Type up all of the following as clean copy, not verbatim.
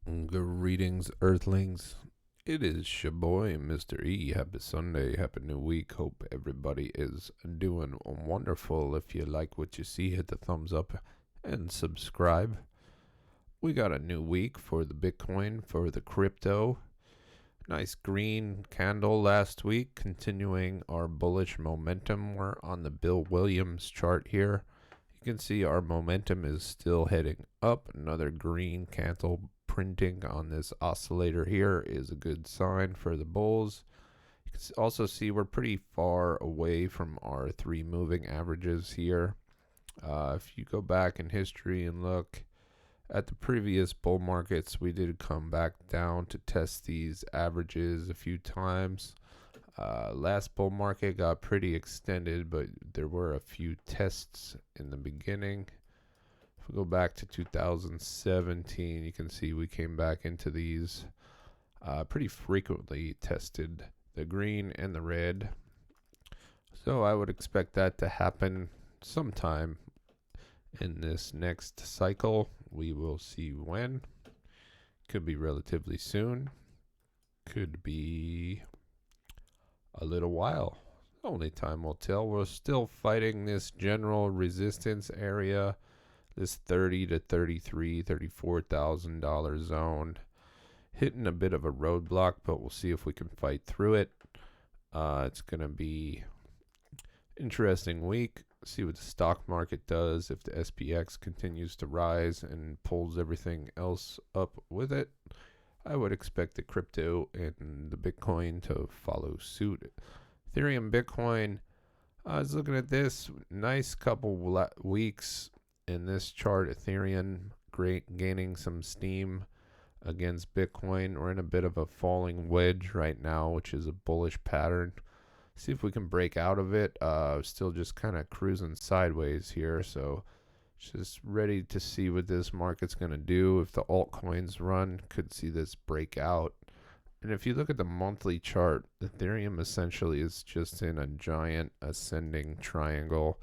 Greetings, Earthlings. It is your boy, Mr. E. Happy Sunday, happy new week. Hope everybody is doing wonderful. If you like what you see, hit the thumbs up and subscribe. We got a new week for the Bitcoin, for the crypto. Nice green candle last week, continuing our bullish momentum. We're on the Bill Williams chart here. You can see our momentum is still heading up. Another green candle printing on this oscillator here is a good sign for the bulls. You can also see we're pretty far away from our 3 moving averages here. If you go back in history and look at the previous bull markets, we did come back down to test these averages a few times. Last bull market got pretty extended, but there were a few tests in the beginning. If we go back to 2017, you can see we came back into these pretty frequently, tested the green and the red. So I would expect that to happen sometime in this next cycle. We will see when. Could be relatively soon. Could be a little while. Only time will tell. We're still fighting this general resistance area, this 30 to 33, $34,000 zone. Hitting a bit of a roadblock, but we'll see if we can fight through it. It's going to be interesting week. See what the stock market does, if the SPX continues to rise and pulls everything else up with it. I would expect the crypto and the Bitcoin to follow suit. Ethereum, Bitcoin, I was looking at this nice couple weeks in this chart. Ethereum gaining some steam against Bitcoin. We're in a bit of a falling wedge right now, which is a bullish pattern. See if we can break out of it. Still just kind of cruising sideways here, so just ready to see what this market's going to do. If the altcoins run, could see this break out. And if you look at the monthly chart, Ethereum essentially is just in a giant ascending triangle.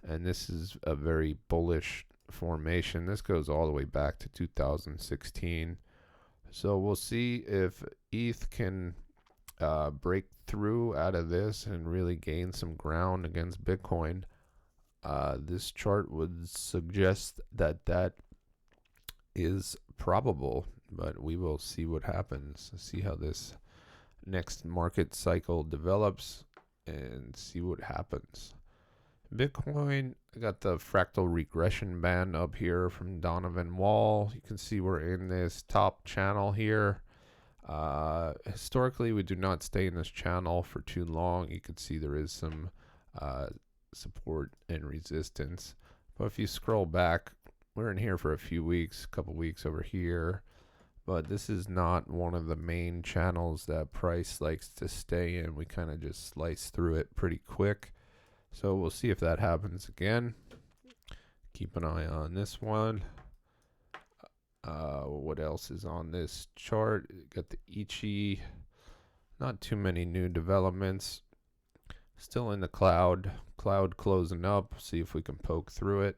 And this is a very bullish formation. This goes all the way back to 2016. So we'll see if ETH can break through out of this and really gain some ground against Bitcoin. This chart would suggest that that is probable, but we will see what happens. See how this next market cycle develops and see what happens. Bitcoin, I got the fractal regression band up here from Donovan Wall. You can see we're in this top channel here. Historically, we do not stay in this channel for too long. You can see there is some support and resistance, but if you scroll back, we're in here for a few weeks, a couple weeks over here, but this is not one of the main channels that price likes to stay in. We kind of just slice through it pretty quick, so we'll see if that happens again. Keep an eye on this one. What else is on this chart? Got the Ichi. Not too many new developments. Still in the cloud closing up. See if we can poke through it.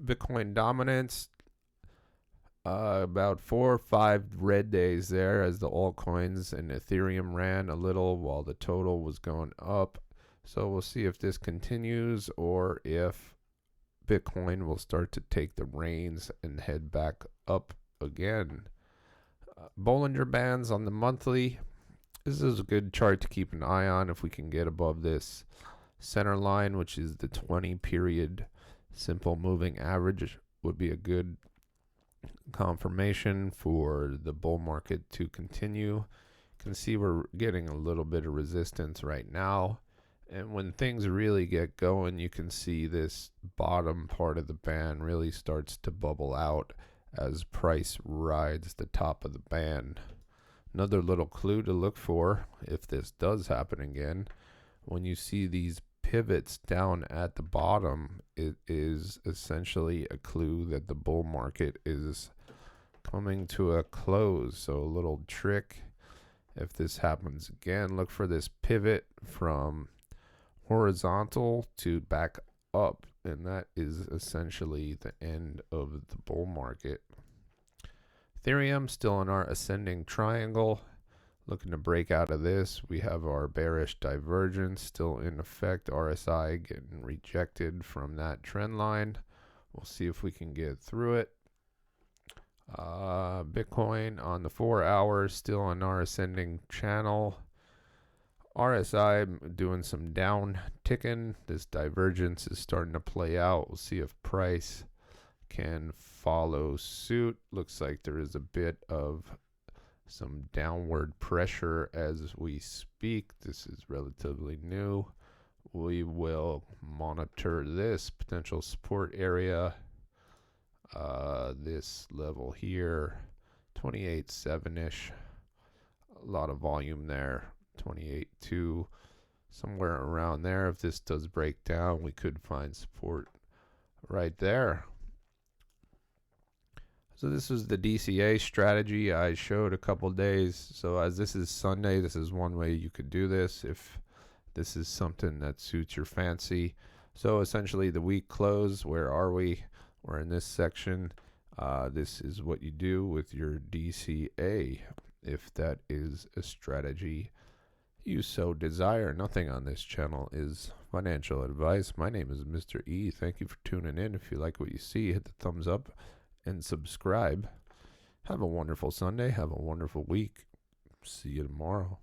Bitcoin dominance, about 4 or 5 red days there as the altcoins and Ethereum ran a little while the total was going up. So we'll see if this continues or if Bitcoin will start to take the reins and head back up again. Bollinger Bands on the monthly. This is a good chart to keep an eye on. If we can get above this center line, which is the 20 period simple moving average, would be a good confirmation for the bull market to continue. You can see we're getting a little bit of resistance right now, and when things really get going, you can see this bottom part of the band really starts to bubble out as price rides the top of the band. Another little clue to look for if this does happen again, when you see these pivots down at the bottom, it is essentially a clue that the bull market is coming to a close. So a little trick, if this happens again, look for this pivot from horizontal to back up, and that is essentially the end of the bull market. Ethereum still in our ascending triangle, looking to break out of this. We have our bearish divergence still in effect. RSI getting rejected from that trend line. We'll see if we can get through it. Bitcoin on the 4 hours still on our ascending channel. RSI doing some down ticking. This divergence is starting to play out. We'll see if price can follow suit. Looks like there is a bit of some downward pressure as we speak. This is relatively new. We will monitor this potential support area. This level here, 28.7-ish. A lot of volume there. 28.2, somewhere around there. If this does break down, we could find support right there. So this was the DCA strategy I showed a couple days. So as this is Sunday, this is one way you could do this if this is something that suits your fancy. So essentially the week close, where are we? We're in this section. This is what you do with your DCA if that is a strategy you so desire. Nothing on this channel is financial advice. My name is Mr. E. Thank you for tuning in. If you like what you see, hit the thumbs up and subscribe. Have a wonderful Sunday. Have a wonderful week. See you tomorrow.